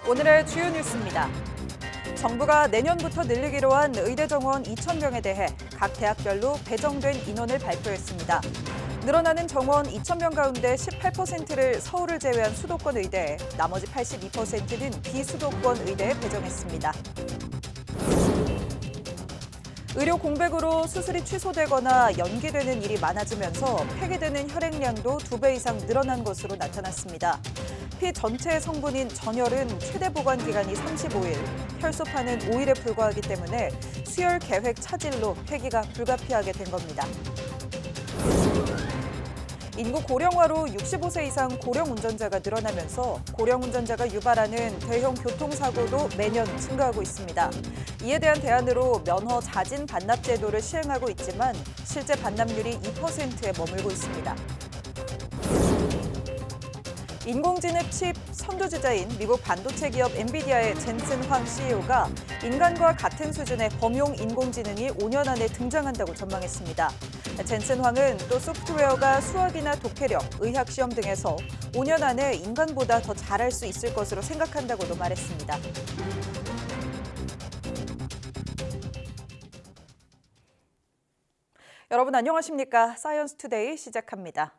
오늘의 주요 뉴스입니다. 정부가 내년부터 늘리기로 한 의대 정원 2,000명에 대해 각 대학별로 배정된 인원을 발표했습니다. 늘어나는 정원 2,000명 가운데 18%를 서울을 제외한 수도권 의대에, 나머지 82%는 비수도권 의대에 배정했습니다. 의료 공백으로 수술이 취소되거나 연기되는 일이 많아지면서 폐기되는 혈액량도 2배 이상 늘어난 것으로 나타났습니다. 피 전체의 성분인 전혈은 최대 보관 기간이 35일, 혈소판은 5일에 불과하기 때문에 수혈 계획 차질로 폐기가 불가피하게 된 겁니다. 인구 고령화로 65세 이상 고령 운전자가 늘어나면서 고령 운전자가 유발하는 대형 교통사고도 매년 증가하고 있습니다. 이에 대한 대안으로 면허 자진 반납 제도를 시행하고 있지만 실제 반납률이 2%에 머물고 있습니다. 인공지능 칩 선두주자인 미국 반도체 기업 엔비디아의 젠슨 황 CEO가 인간과 같은 수준의 범용 인공지능이 5년 안에 등장한다고 전망했습니다. 젠슨 황은 또 소프트웨어가 수학이나 독해력, 의학 시험 등에서 5년 안에 인간보다 더 잘할 수 있을 것으로 생각한다고도 말했습니다. 여러분 안녕하십니까? 사이언스 투데이 시작합니다.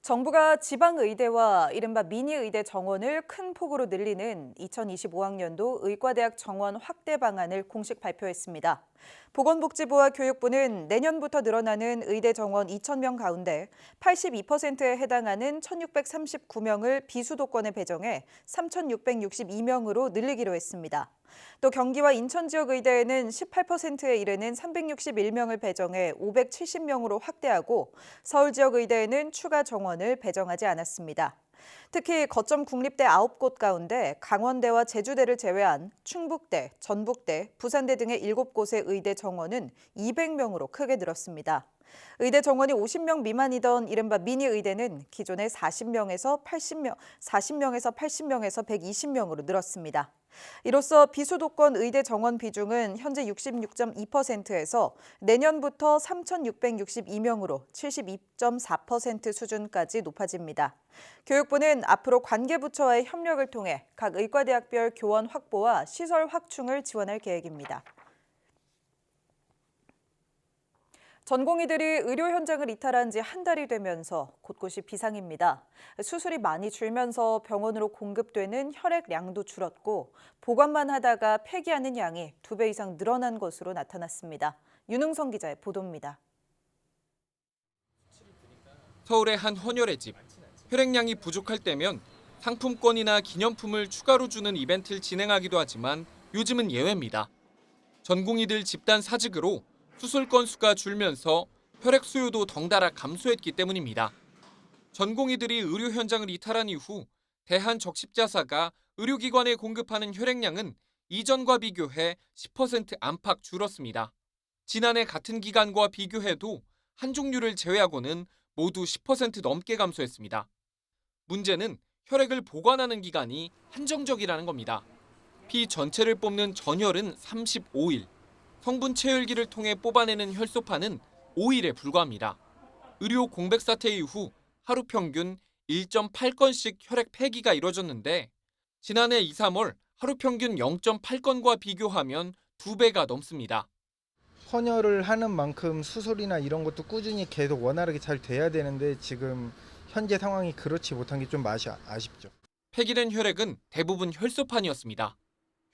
정부가 지방의대와 이른바 미니의대 정원을 큰 폭으로 늘리는 2025학년도 의과대학 정원 확대 방안을 공식 발표했습니다. 보건복지부와 교육부는 내년부터 늘어나는 의대 정원 2,000명 가운데 82%에 해당하는 1,639명을 비수도권에 배정해 3,662명으로 늘리기로 했습니다. 또 경기와 인천 지역 의대에는 18%에 이르는 361명을 배정해 570명으로 확대하고 서울 지역 의대에는 추가 정원을 배정하지 않았습니다. 특히 거점 국립대 9곳 가운데 강원대와 제주대를 제외한 충북대, 전북대, 부산대 등의 7곳의 의대 정원은 200명으로 크게 늘었습니다. 의대 정원이 50명 미만이던 이른바 미니의대는 기존의 40명에서 80명에서 120명으로 늘었습니다. 이로써 비수도권 의대 정원 비중은 현재 66.2%에서 내년부터 3,662명으로 72.4% 수준까지 높아집니다. 교육부는 앞으로 관계부처와의 협력을 통해 각 의과대학별 교원 확보와 시설 확충을 지원할 계획입니다. 전공의들이 의료 현장을 이탈한 지 한 달이 되면서 곳곳이 비상입니다. 수술이 많이 줄면서 병원으로 공급되는 혈액량도 줄었고 보관만 하다가 폐기하는 양이 2배 이상 늘어난 것으로 나타났습니다. 윤흥성 기자의 보도입니다. 서울의 한 헌혈의 집. 혈액량이 부족할 때면 상품권이나 기념품을 추가로 주는 이벤트를 진행하기도 하지만 요즘은 예외입니다. 전공의들 집단 사직으로 수술 건수가 줄면서 혈액 수요도 덩달아 감소했기 때문입니다. 전공의들이 의료 현장을 이탈한 이후 대한적십자사가 의료기관에 공급하는 혈액량은 이전과 비교해 10% 안팎 줄었습니다. 지난해 같은 기간과 비교해도 한 종류를 제외하고는 모두 10% 넘게 감소했습니다. 문제는 혈액을 보관하는 기간이 한정적이라는 겁니다. 피 전체를 뽑는 전혈은 35일. 성분 체열기를 통해 뽑아내는 혈소판은 5일에 불과합니다. 의료 공백 사태 이후 하루 평균 1.8건씩 혈액 폐기가 이뤄졌는데 지난해 2, 3월 하루 평균 0.8건과 비교하면 2배가 넘습니다. 헌혈을 하는 만큼 수술이나 이런 것도 꾸준히 계속 원활하게 잘 돼야 되는데 지금 현재 상황이 그렇지 못한 게 좀 맛이 아쉽죠. 폐기된 혈액은 대부분 혈소판이었습니다.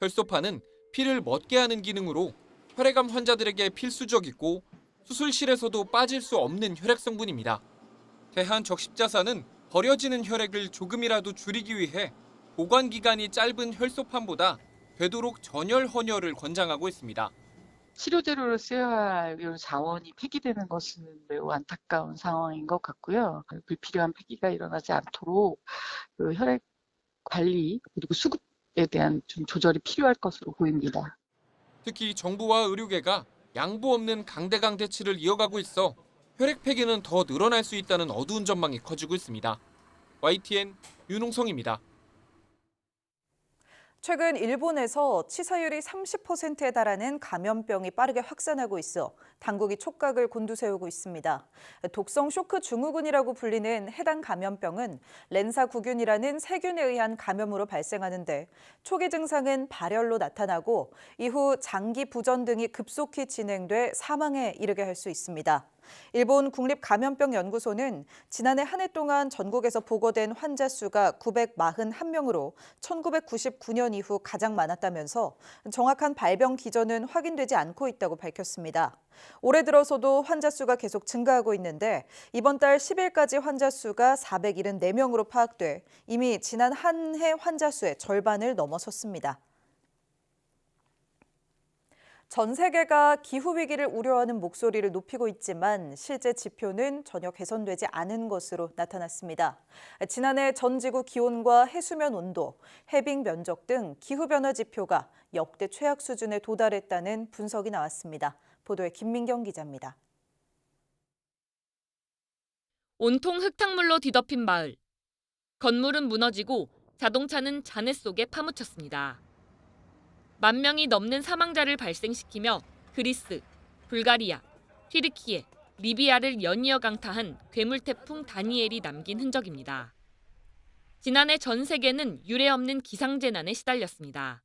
혈소판은 피를 멎게 하는 기능으로 혈액암 환자들에게 필수적이고 수술실에서도 빠질 수 없는 혈액 성분입니다. 대한적십자사는 버려지는 혈액을 조금이라도 줄이기 위해 보관 기간이 짧은 혈소판보다 되도록 전혈 헌혈을 권장하고 있습니다. 치료제로 쓰여야 할 의료 자원이 폐기되는 것은 매우 안타까운 상황인 것 같고요. 불필요한 폐기가 일어나지 않도록 그 혈액 관리 그리고 수급에 대한 좀 조절이 필요할 것으로 보입니다. 특히 정부와 의료계가 양보 없는 강대강 대치를 이어가고 있어 혈액 폐기는 더 늘어날 수 있다는 어두운 전망이 커지고 있습니다. YTN 윤홍성입니다. 최근 일본에서 치사율이 30%에 달하는 감염병이 빠르게 확산하고 있어 당국이 촉각을 곤두세우고 있습니다. 독성 쇼크 증후군이라고 불리는 해당 감염병은 렌사구균이라는 세균에 의한 감염으로 발생하는데 초기 증상은 발열로 나타나고 이후 장기 부전 등이 급속히 진행돼 사망에 이르게 할 수 있습니다. 일본 국립감염병연구소는 지난해 한 해 동안 전국에서 보고된 환자 수가 941명으로 1999년 이후 가장 많았다면서 정확한 발병 기전은 확인되지 않고 있다고 밝혔습니다. 올해 들어서도 환자 수가 계속 증가하고 있는데 이번 달 10일까지 환자 수가 474명으로 파악돼 이미 지난 한 해 환자 수의 절반을 넘어섰습니다. 전 세계가 기후위기를 우려하는 목소리를 높이고 있지만 실제 지표는 전혀 개선되지 않은 것으로 나타났습니다. 지난해 전 지구 기온과 해수면 온도, 해빙 면적 등 기후변화 지표가 역대 최악 수준에 도달했다는 분석이 나왔습니다. 보도에 김민경 기자입니다. 온통 흙탕물로 뒤덮인 마을. 건물은 무너지고 자동차는 잔해 속에 파묻혔습니다. 10,000명이 넘는 사망자를 발생시키며 그리스, 불가리아, 튀르키예, 리비아를 연이어 강타한 괴물 태풍 다니엘이 남긴 흔적입니다. 지난해 전 세계는 유례 없는 기상재난에 시달렸습니다.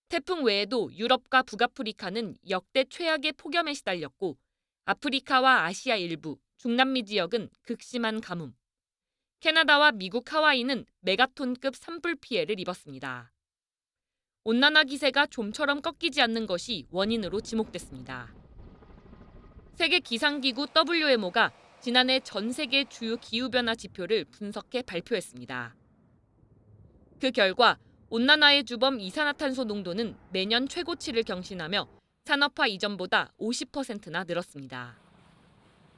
태풍 외에도 유럽과 북아프리카는 역대 최악의 폭염에 시달렸고 아프리카와 아시아 일부, 중남미 지역은 극심한 가뭄, 캐나다와 미국 하와이는 메가톤급 산불 피해를 입었습니다. 온난화 기세가 좀처럼 꺾이지 않는 것이 원인으로 지목됐습니다. 세계 기상기구 WMO가 지난해 전 세계 주요 기후변화 지표를 분석해 발표했습니다. 그 결과 온난화의 주범 이산화탄소 농도는 매년 최고치를 경신하며 산업화 이전보다 50%나 늘었습니다.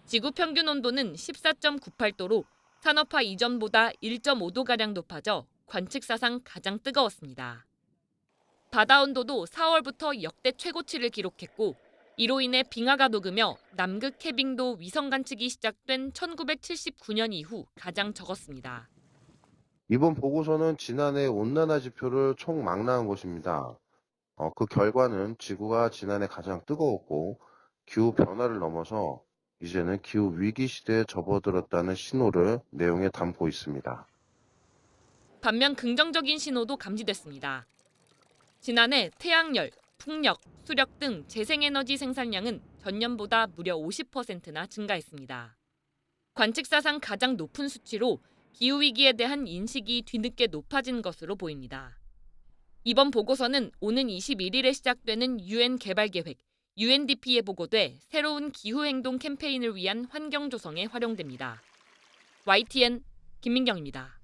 지구 평균 온도는 14.98도로 산업화 이전보다 1.5도가량 높아져 관측사상 가장 뜨거웠습니다. 바다 온도도 4월부터 역대 최고치를 기록했고 이로 인해 빙하가 녹으며 남극 해빙도 위성 관측이 시작된 1979년 이후 가장 적었습니다. 이번 보고서는 지난해 온난화 지표를 총망라한 것입니다. 그 결과는 지구가 지난해 가장 뜨거웠고 기후 변화를 넘어서 이제는 기후 위기 시대에 접어들었다는 신호를 내용에 담고 있습니다. 반면 긍정적인 신호도 감지됐습니다. 지난해 태양열, 풍력, 수력 등 재생에너지 생산량은 전년보다 무려 50%나 증가했습니다. 관측사상 가장 높은 수치로 기후위기에 대한 인식이 뒤늦게 높아진 것으로 보입니다. 이번 보고서는 오는 21일에 시작되는 UN 개발계획, UNDP에 보고돼 새로운 기후행동 캠페인을 위한 환경 조성에 활용됩니다. YTN 김민경입니다.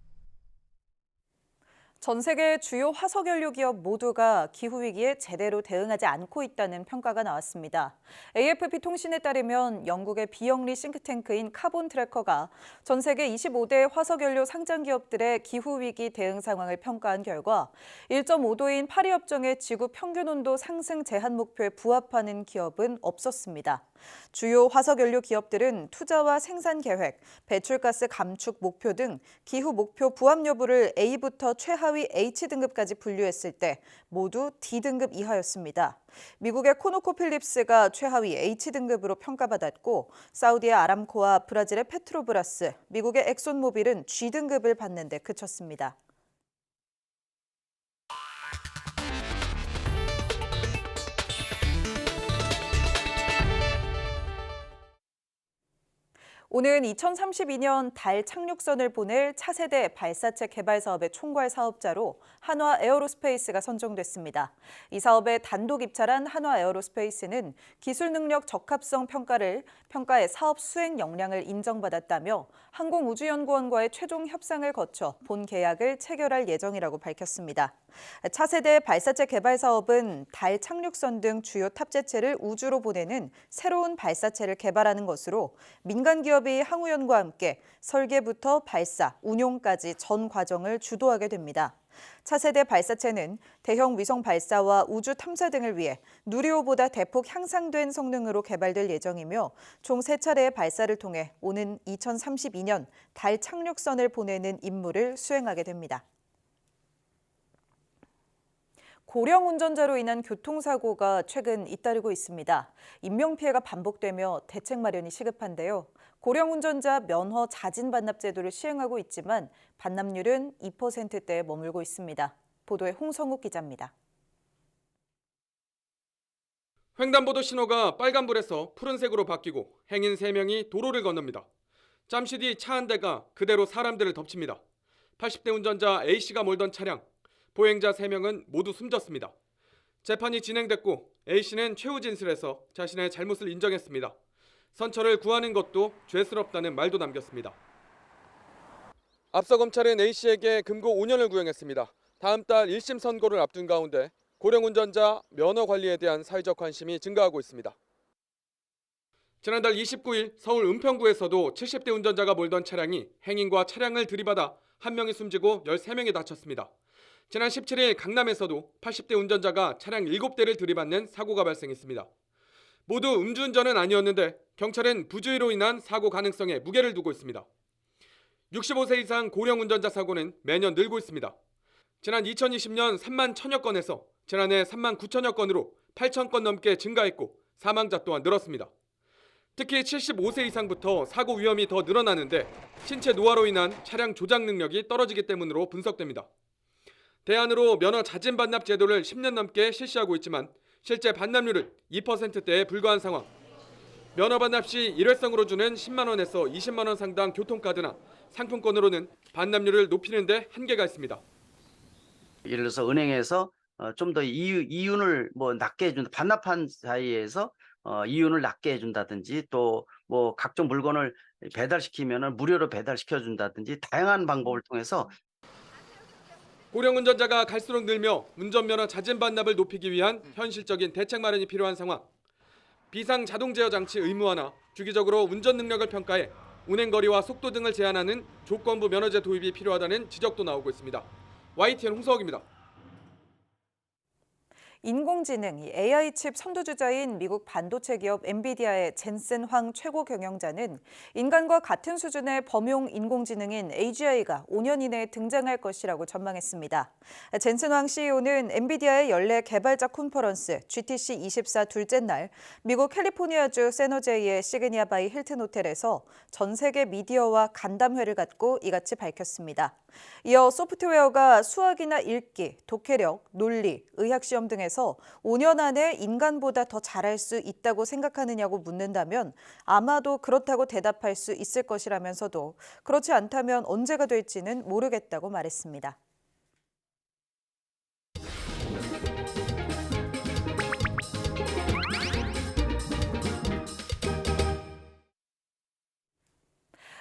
전 세계 주요 화석연료 기업 모두가 기후위기에 제대로 대응하지 않고 있다는 평가가 나왔습니다. AFP 통신에 따르면 영국의 비영리 싱크탱크인 카본 트래커가 전 세계 25대 화석연료 상장 기업들의 기후위기 대응 상황을 평가한 결과 1.5도인 파리 협정의 지구 평균 온도 상승 제한 목표에 부합하는 기업은 없었습니다. 주요 화석연료 기업들은 투자와 생산 계획, 배출가스 감축 목표 등 기후 목표 부합 여부를 A부터 최하위 H등급까지 분류했을 때 모두 D등급 이하였습니다. 미국의 코노코필립스가 최하위 H등급으로 평가받았고 사우디의 아람코와 브라질의 페트로브라스, 미국의 엑손모빌은 G등급을 받는 데 그쳤습니다. 오는 2032년 달 착륙선을 보낼 차세대 발사체 개발 사업의 총괄 사업자로 한화 에어로스페이스가 선정됐습니다. 이 사업에 단독 입찰한 한화 에어로스페이스는 기술 능력 적합성 평가에 사업 수행 역량을 인정받았다며 항공우주연구원과의 최종 협상을 거쳐 본 계약을 체결할 예정이라고 밝혔습니다. 차세대 발사체 개발 사업은 달 착륙선 등 주요 탑재체를 우주로 보내는 새로운 발사체를 개발하는 것으로 민간 기업이 항우연과 함께 설계부터 발사, 운용까지 전 과정을 주도하게 됩니다. 차세대 발사체는 대형 위성 발사와 우주 탐사 등을 위해 누리호보다 대폭 향상된 성능으로 개발될 예정이며 총 3차례의 발사를 통해 오는 2032년 달 착륙선을 보내는 임무를 수행하게 됩니다. 고령 운전자로 인한 교통사고가 최근 잇따르고 있습니다. 인명피해가 반복되며 대책 마련이 시급한데요. 고령 운전자 면허 자진 반납 제도를 시행하고 있지만 반납률은 2%대에 머물고 있습니다. 보도에 홍성욱 기자입니다. 횡단보도 신호가 빨간불에서 푸른색으로 바뀌고 행인 3명이 도로를 건넙니다. 잠시 뒤 차 한 대가 그대로 사람들을 덮칩니다. 80대 운전자 A씨가 몰던 차량, 보행자 3명은 모두 숨졌습니다. 재판이 진행됐고 A씨는 최후 진술에서 자신의 잘못을 인정했습니다. 선처를 구하는 것도 죄스럽다는 말도 남겼습니다. 앞서 검찰은 A씨에게 금고 5년을 구형했습니다. 다음 달 1심 선고를 앞둔 가운데 고령 운전자 면허 관리에 대한 사회적 관심이 증가하고 있습니다. 지난달 29일 서울 은평구에서도 70대 운전자가 몰던 차량이 행인과 차량을 들이받아 1명이 숨지고 13명이 다쳤습니다. 지난 17일 강남에서도 80대 운전자가 차량 7대를 들이받는 사고가 발생했습니다. 모두 음주운전은 아니었는데 경찰은 부주의로 인한 사고 가능성에 무게를 두고 있습니다. 65세 이상 고령 운전자 사고는 매년 늘고 있습니다. 지난 2020년 3만 1천여 건에서 지난해 3만 9천여 건으로 8천 건 넘게 증가했고 사망자 또한 늘었습니다. 특히 75세 이상부터 사고 위험이 더 늘어나는데 신체 노화로 인한 차량 조작 능력이 떨어지기 때문으로 분석됩니다. 대안으로 면허 자진 반납 제도를 10년 넘게 실시하고 있지만 실제 반납률은 2%대에 불과한 상황. 면허 반납 시 일회성으로 주는 10만 원에서 20만 원 상당 교통카드나 상품권으로는 반납률을 높이는 데 한계가 있습니다. 예를 들어서 은행에서 좀 더 이윤을 낮게 해준다. 반납한 사이에서 이윤을 낮게 해준다든지 또 각종 물건을 배달시키면은 무료로 배달시켜 준다든지 다양한 방법을 통해서 고령 운전자가 갈수록 늘며 운전면허 자진 반납을 높이기 위한 현실적인 대책 마련이 필요한 상황. 비상 자동 제어 장치 의무화나 주기적으로 운전 능력을 평가해 운행 거리와 속도 등을 제한하는 조건부 면허제 도입이 필요하다는 지적도 나오고 있습니다. YTN 홍석입니다. 인공지능, AI 칩 선두주자인 미국 반도체 기업 엔비디아의 젠슨 황 최고 경영자는 인간과 같은 수준의 범용 인공지능인 AGI가 5년 이내에 등장할 것이라고 전망했습니다. 젠슨 황 CEO는 엔비디아의 연례 개발자 컨퍼런스 GTC 24 둘째 날 미국 캘리포니아주 세노제이의 시그니아 바이 힐튼 호텔에서 전 세계 미디어와 간담회를 갖고 이같이 밝혔습니다. 이어 소프트웨어가 수학이나 읽기, 독해력, 논리, 의학시험 등에서 5년 안에 인간보다 더 잘할 수 있다고 생각하느냐고 묻는다면 아마도 그렇다고 대답할 수 있을 것이라면서도 그렇지 않다면 언제가 될지는 모르겠다고 말했습니다.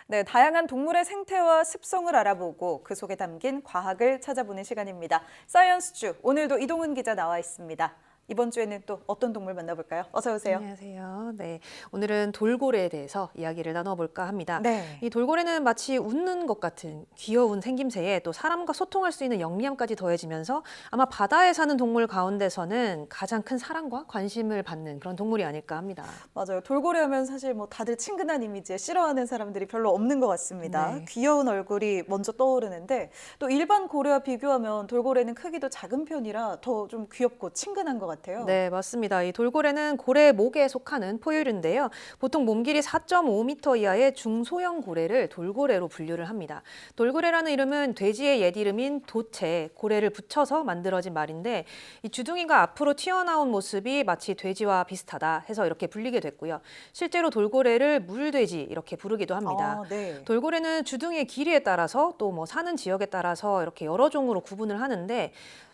네, 다양한 동물의 생태와 습성을 알아보고 그 속에 담긴 과학을 찾아보는 시간입니다. 사이언스주, 오늘도 이동훈 기자 나와 있습니다. 이번 주에는 또 어떤 동물 만나볼까요? 어서 오세요. 안녕하세요. 네, 오늘은 돌고래에 대해서 이야기를 나눠볼까 합니다. 네. 이 돌고래는 마치 웃는 것 같은 귀여운 생김새에 또 사람과 소통할 수 있는 영리함까지 더해지면서 아마 바다에 사는 동물 가운데서는 가장 큰 사랑과 관심을 받는 그런 동물이 아닐까 합니다. 맞아요. 돌고래 하면 사실 다들 친근한 이미지에 싫어하는 사람들이 별로 없는 것 같습니다. 네. 귀여운 얼굴이 먼저 떠오르는데 또 일반 고래와 비교하면 돌고래는 크기도 작은 편이라 더 좀 귀엽고 친근한 것 같아요. 네, 맞습니다. 이 돌고래는 고래 목에 속하는 포유류인데요. 보통 몸길이 4.5m 이하의 중소형 고래를 돌고래로 분류를 합니다. 돌고래라는 이름은 돼지의 옛 이름인 도체, 고래를 붙여서 만들어진 말인데 이 주둥이가 앞으로 튀어나온 모습이 마치 돼지와 비슷하다 해서 이렇게 불리게 됐고요. 실제로 돌고래를 물돼지 이렇게 부르기도 합니다. 네. 돌고래는 주둥이의 길이에 따라서 또 사는 지역에 따라서 이렇게 여러 종으로 구분을 하는데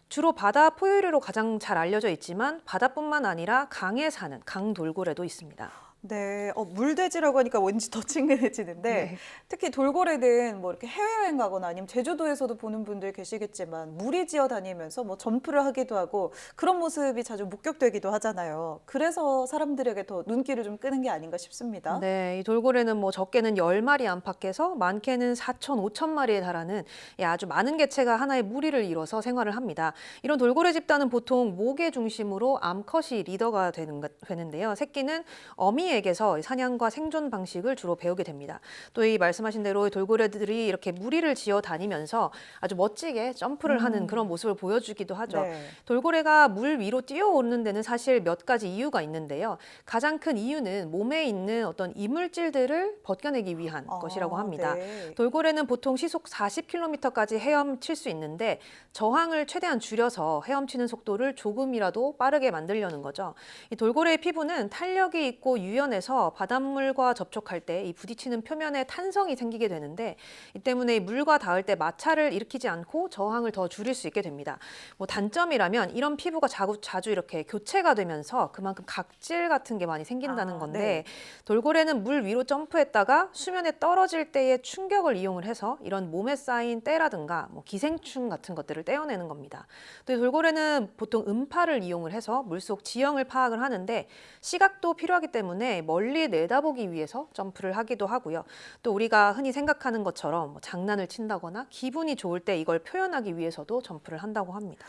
주로 바다 포유류로 가장 잘 알려져 있지만 바다뿐만 아니라 강에 사는 강돌고래도 있습니다. 네, 물돼지라고 하니까 왠지 더 친근해지는데 네. 특히 돌고래는 이렇게 해외여행 가거나 아니면 제주도에서도 보는 분들 계시겠지만 무리 지어 다니면서 점프를 하기도 하고 그런 모습이 자주 목격되기도 하잖아요. 그래서 사람들에게 더 눈길을 좀 끄는 게 아닌가 싶습니다. 네, 이 돌고래는 적게는 10마리 안팎에서 많게는 4천, 5천 마리에 달하는 아주 많은 개체가 하나의 무리를 이뤄서 생활을 합니다. 이런 돌고래 집단은 보통 목의 중심으로 암컷이 리더가 되는데요. 새끼는 어미의 어머니에게서 이 사냥과 생존 방식을 주로 배우게 됩니다. 또 이 말씀하신 대로 돌고래들이 이렇게 무리를 지어 다니면서 아주 멋지게 점프를 하는 그런 모습을 보여주기도 하죠. 네. 돌고래가 물 위로 뛰어오르는 데는 사실 몇 가지 이유가 있는데요. 가장 큰 이유는 몸에 있는 어떤 이물질들을 벗겨내기 위한 것이라고 합니다. 네. 돌고래는 보통 시속 40km까지 헤엄칠 수 있는데 저항을 최대한 줄여서 헤엄치는 속도를 조금이라도 빠르게 만들려는 거죠. 이 돌고래의 피부는 탄력이 있고 유연해서 바닷물과 접촉할 때 이 부딪히는 표면에 탄성이 생기게 되는데 이 때문에 이 물과 닿을 때 마찰을 일으키지 않고 저항을 더 줄일 수 있게 됩니다. 뭐 단점이라면 이런 피부가 자주 이렇게 교체가 되면서 그만큼 각질 같은 게 많이 생긴다는 건데 네. 돌고래는 물 위로 점프했다가 수면에 떨어질 때의 충격을 이용을 해서 이런 몸에 쌓인 때라든가 뭐 기생충 같은 것들을 떼어내는 겁니다. 또 이 돌고래는 보통 음파를 이용을 해서 물속 지형을 파악을 하는데 시각도 필요하기 때문에 멀리 내다보기 위해서 점프를 하기도 하고요. 또 우리가 흔히 생각하는 것처럼 뭐 장난을 친다거나 기분이 좋을 때 이걸 표현하기 위해서도 점프를 한다고 합니다.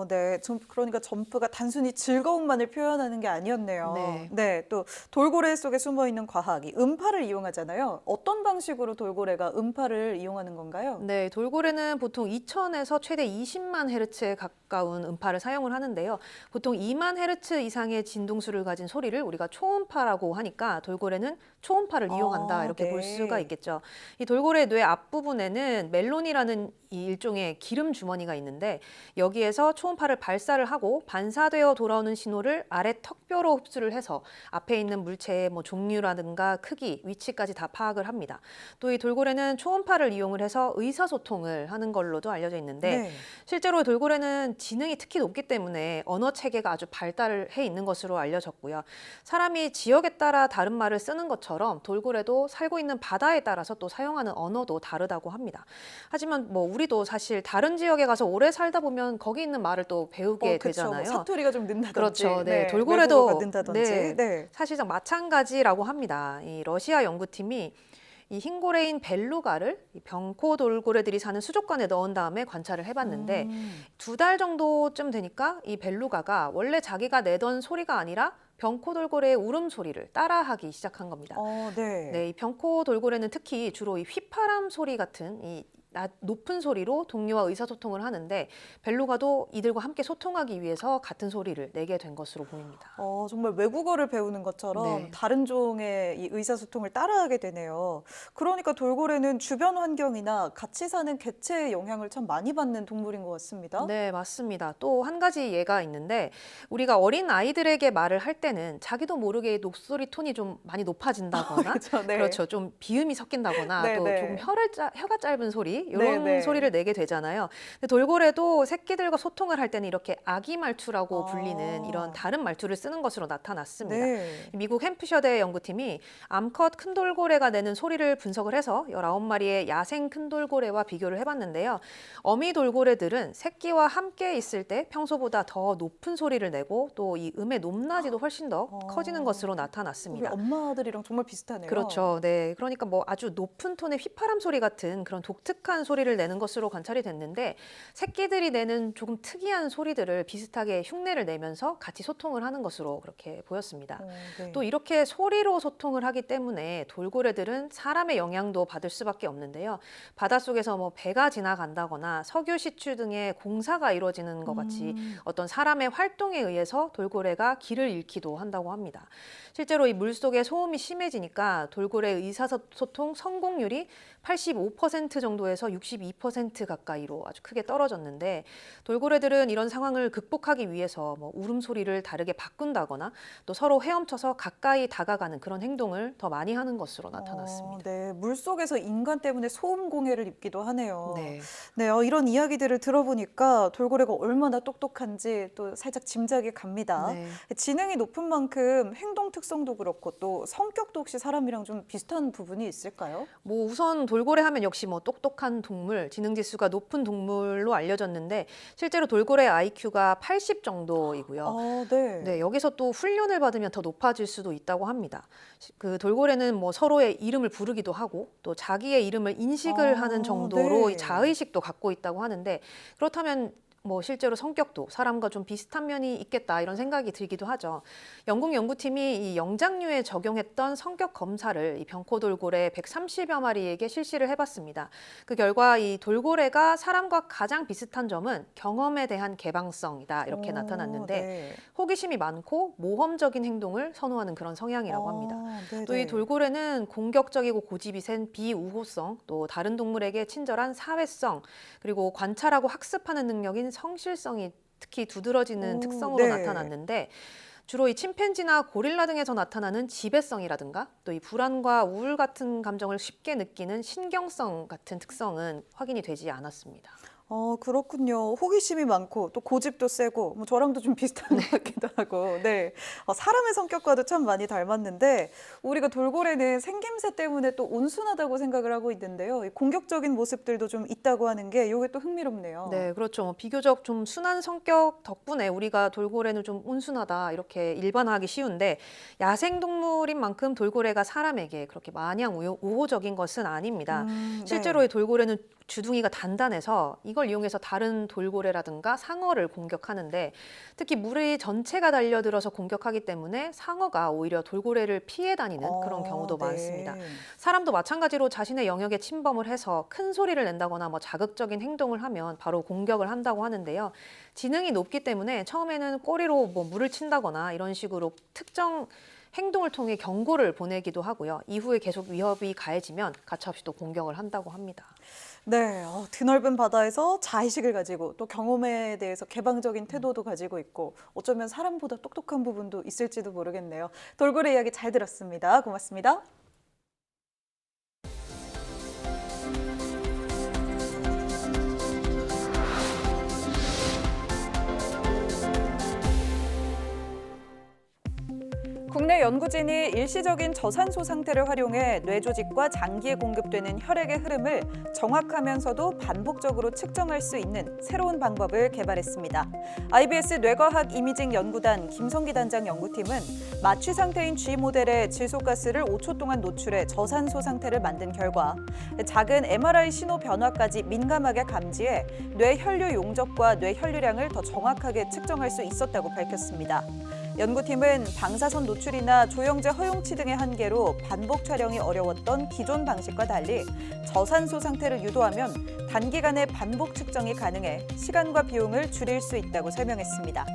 네. 그러니까 점프가 단순히 즐거움만을 표현하는 게 아니었네요. 네. 네. 또 돌고래 속에 숨어 있는 과학이 음파를 이용하잖아요. 어떤 방식으로 돌고래가 음파를 이용하는 건가요? 네, 돌고래는 보통 2000에서 최대 20만 헤르츠에 가까운 음파를 사용을 하는데요. 보통 2만 헤르츠 이상의 진동수를 가진 소리를 우리가 초음파라고 하니까 돌고래는 초음파를 이용한다 이렇게 볼 네. 수가 있겠죠. 이 돌고래 뇌 앞부분에는 멜론이라는 이 일종의 기름 주머니가 있는데 여기에서 초음파를 발사를 하고 반사되어 돌아오는 신호를 아래 턱뼈로 흡수를 해서 앞에 있는 물체의 뭐 종류라든가 크기, 위치까지 다 파악을 합니다. 또 이 돌고래는 초음파를 이용을 해서 의사소통을 하는 걸로도 알려져 있는데 네. 실제로 돌고래는 지능이 특히 높기 때문에 언어 체계가 아주 발달을 해 있는 것으로 알려졌고요. 사람이 지역에 따라 다른 말을 쓰는 것처럼 돌고래도 살고 있는 바다에 따라서 또 사용하는 언어도 다르다고 합니다. 하지만 뭐 우리도 사실 다른 지역에 가서 오래 살다 보면 거기 있는 말을 또 배우게 그쵸. 되잖아요. 사투리가 좀 는다든지. 그렇죠. 네, 외국어가 돌고래도 는다든지. 네. 사실상 마찬가지라고 합니다. 이 러시아 연구팀이 이 흰고래인 벨루가를 이 병코 돌고래들이 사는 수족관에 넣은 다음에 관찰을 해봤는데 2달 정도쯤 되니까 이 벨루가가 원래 자기가 내던 소리가 아니라 병코 돌고래의 울음소리를 따라하기 시작한 겁니다. 네. 네, 이 병코 돌고래는 특히 주로 이 휘파람 소리 같은 이 높은 소리로 동료와 의사소통을 하는데 벨루가도 이들과 함께 소통하기 위해서 같은 소리를 내게 된 것으로 보입니다. 정말 외국어를 배우는 것처럼 네. 다른 종의 이 의사소통을 따라하게 되네요. 그러니까 돌고래는 주변 환경이나 같이 사는 개체의 영향을 참 많이 받는 동물인 것 같습니다. 네, 맞습니다. 또 한 가지 예가 있는데 우리가 어린 아이들에게 말을 할 때는 자기도 모르게 목소리 톤이 좀 많이 높아진다거나 그렇죠. 네. 그렇죠. 좀 비음이 섞인다거나 네, 또 네. 조금 혀가 짧은 소리 이런 네, 네. 소리를 내게 되잖아요. 근데 돌고래도 새끼들과 소통을 할 때는 이렇게 아기 말투라고 아. 불리는 이런 다른 말투를 쓰는 것으로 나타났습니다. 네. 미국 햄프셔대 연구팀이 암컷 큰 돌고래가 내는 소리를 분석을 해서 19마리의 야생 큰 돌고래와 비교를 해봤는데요. 어미 돌고래들은 새끼와 함께 있을 때 평소보다 더 높은 소리를 내고 또 이 음의 높낮이도 훨씬 더 커지는 것으로 우리 나타났습니다. 엄마들이랑 정말 비슷하네요. 그렇죠. 네. 그러니까 뭐 아주 높은 톤의 휘파람 소리 같은 그런 독특한 소리를 내는 것으로 관찰이 됐는데 새끼들이 내는 조금 특이한 소리들을 비슷하게 흉내를 내면서 같이 소통을 하는 것으로 그렇게 보였습니다. 네. 또 이렇게 소리로 소통을 하기 때문에 돌고래들은 사람의 영향도 받을 수밖에 없는데요. 바닷속에서 뭐 배가 지나간다거나 석유 시추 등의 공사가 이루어지는 것 같이 어떤 사람의 활동에 의해서 돌고래가 길을 잃기도 한다고 합니다. 실제로 이 물속의 소음이 심해지니까 돌고래의 의사소통 성공률이 85% 정도에서 62% 가까이로 아주 크게 떨어졌는데 돌고래들은 이런 상황을 극복하기 위해서 뭐 울음소리를 다르게 바꾼다거나 또 서로 헤엄쳐서 가까이 다가가는 그런 행동을 더 많이 하는 것으로 나타났습니다. 네, 물속에서 인간 때문에 소음 공해를 입기도 하네요. 네. 네, 이런 이야기들을 들어보니까 돌고래가 얼마나 똑똑한지 또 살짝 짐작이 갑니다. 네. 지능이 높은 만큼 행동 특성도 그렇고 또 성격도 혹시 사람이랑 좀 비슷한 부분이 있을까요? 뭐 우선 돌고래 하면 역시 뭐 똑똑한 동물, 지능 지수가 높은 동물로 알려졌는데 실제로 돌고래 IQ가 80 정도이고요. 네. 네, 여기서 또 훈련을 받으면 더 높아질 수도 있다고 합니다. 그 돌고래는 뭐 서로의 이름을 부르기도 하고 또 자기의 이름을 인식을 하는 정도로 네. 자의식도 갖고 있다고 하는데 그렇다면 실제로 성격도 사람과 좀 비슷한 면이 있겠다 이런 생각이 들기도 하죠. 영국 연구팀이 이 영장류에 적용했던 성격 검사를 이 병코돌고래 130여 마리에게 실시를 해봤습니다. 그 결과 이 돌고래가 사람과 가장 비슷한 점은 경험에 대한 개방성이다 이렇게 나타났는데 네. 호기심이 많고 모험적인 행동을 선호하는 그런 성향이라고 합니다. 네네. 또 이 돌고래는 공격적이고 고집이 센 비우호성, 또 다른 동물에게 친절한 사회성, 그리고 관찰하고 학습하는 능력인 성실성이 특히 두드러지는 특성으로 네. 나타났는데 주로 이 침팬지나 고릴라 등에서 나타나는 지배성이라든가 또 이 불안과 우울 같은 감정을 쉽게 느끼는 신경성 같은 특성은 확인이 되지 않았습니다. 그렇군요. 호기심이 많고 또 고집도 세고 저랑도 좀 비슷한 것 같기도 하고. 네. 사람의 성격과도 참 많이 닮았는데 우리가 돌고래는 생김새 때문에 또 온순하다고 생각을 하고 있는데요. 이 공격적인 모습들도 좀 있다고 하는 게 이게 또 흥미롭네요. 네, 그렇죠. 비교적 좀 순한 성격 덕분에 우리가 돌고래는 좀 온순하다 이렇게 일반화하기 쉬운데 야생동물인 만큼 돌고래가 사람에게 그렇게 마냥 우호적인 것은 아닙니다. 실제로 네. 이 돌고래는 주둥이가 단단해서 이걸 이용해서 다른 돌고래라든가 상어를 공격하는데 특히 무리 전체가 달려들어서 공격하기 때문에 상어가 오히려 돌고래를 피해 다니는 그런 경우도 네. 많습니다. 사람도 마찬가지로 자신의 영역에 침범을 해서 큰 소리를 낸다거나 자극적인 행동을 하면 바로 공격을 한다고 하는데요. 지능이 높기 때문에 처음에는 꼬리로 물을 친다거나 이런 식으로 특정 행동을 통해 경고를 보내기도 하고요. 이후에 계속 위협이 가해지면 가차없이 또 공격을 한다고 합니다. 네, 드넓은 바다에서 자의식을 가지고 또 경험에 대해서 개방적인 태도도 가지고 있고 어쩌면 사람보다 똑똑한 부분도 있을지도 모르겠네요. 돌고래 이야기 잘 들었습니다. 고맙습니다. 국내 연구진이 일시적인 저산소 상태를 활용해 뇌 조직과 장기에 공급되는 혈액의 흐름을 정확하면서도 반복적으로 측정할 수 있는 새로운 방법을 개발했습니다. IBS 뇌과학 이미징 연구단 김성기 단장 연구팀은 마취 상태인 G 모델의 질소가스를 5초 동안 노출해 저산소 상태를 만든 결과 작은 MRI 신호 변화까지 민감하게 감지해 뇌 혈류 용적과 뇌 혈류량을 더 정확하게 측정할 수 있었다고 밝혔습니다. 연구팀은 방사선 노출이나 조영제 허용치 등의 한계로 반복 촬영이 어려웠던 기존 방식과 달리 저산소 상태를 유도하면 단기간에 반복 측정이 가능해 시간과 비용을 줄일 수 있다고 설명했습니다.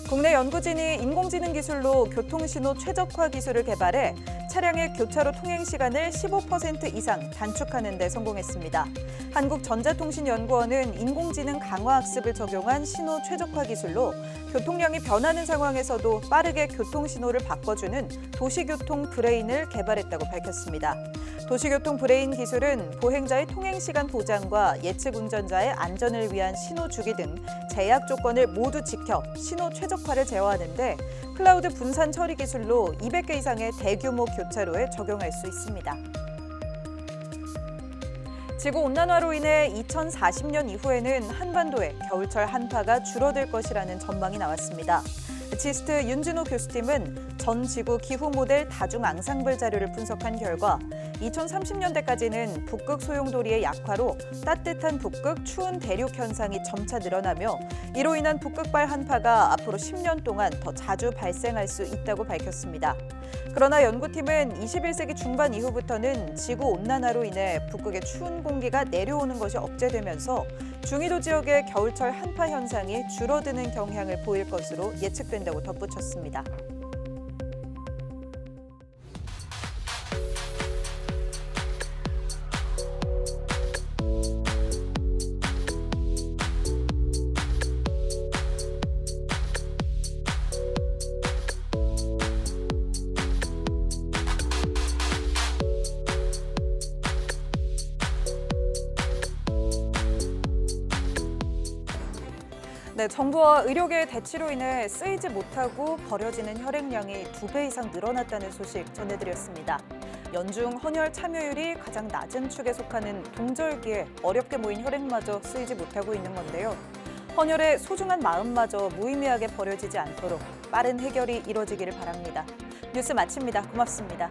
국내 연구진이 인공지능 기술로 교통신호 최적화 기술을 개발해 차량의 교차로 통행 시간을 15% 이상 단축하는 데 성공했습니다. 한국전자통신연구원은 인공지능 강화학습을 적용한 신호 최적화 기술로 교통량이 변하는 상황에서도 빠르게 교통신호를 바꿔주는 도시교통 브레인을 개발했다고 밝혔습니다. 도시교통 브레인 기술은 보행자의 통행시간 보장과 예측 운전자의 안전을 위한 신호 주기 등 제약 조건을 모두 지켜 신호 최적화를 제어하는 데 클라우드 분산 처리 기술로 200개 이상의 대규모 교차로에 적용할 수 있습니다. 지구온난화로 인해 2040년 이후에는 한반도에 겨울철 한파가 줄어들 것이라는 전망이 나왔습니다. 지스트 윤진호 교수팀은 전 지구 기후 모델 다중 앙상블 자료를 분석한 결과 2030년대까지는 북극 소용돌이의 약화로 따뜻한 북극, 추운 대륙 현상이 점차 늘어나며 이로 인한 북극발 한파가 앞으로 10년 동안 더 자주 발생할 수 있다고 밝혔습니다. 그러나 연구팀은 21세기 중반 이후부터는 지구온난화로 인해 북극의 추운 공기가 내려오는 것이 억제되면서 중위도 지역의 겨울철 한파 현상이 줄어드는 경향을 보일 것으로 예측된다고 덧붙였습니다. 네, 정부와 의료계의 대치로 인해 쓰이지 못하고 버려지는 혈액량이 2배 이상 늘어났다는 소식 전해드렸습니다. 연중 헌혈 참여율이 가장 낮은 축에 속하는 동절기에 어렵게 모인 혈액마저 쓰이지 못하고 있는 건데요. 헌혈의 소중한 마음마저 무의미하게 버려지지 않도록 빠른 해결이 이뤄지기를 바랍니다. 뉴스 마칩니다. 고맙습니다.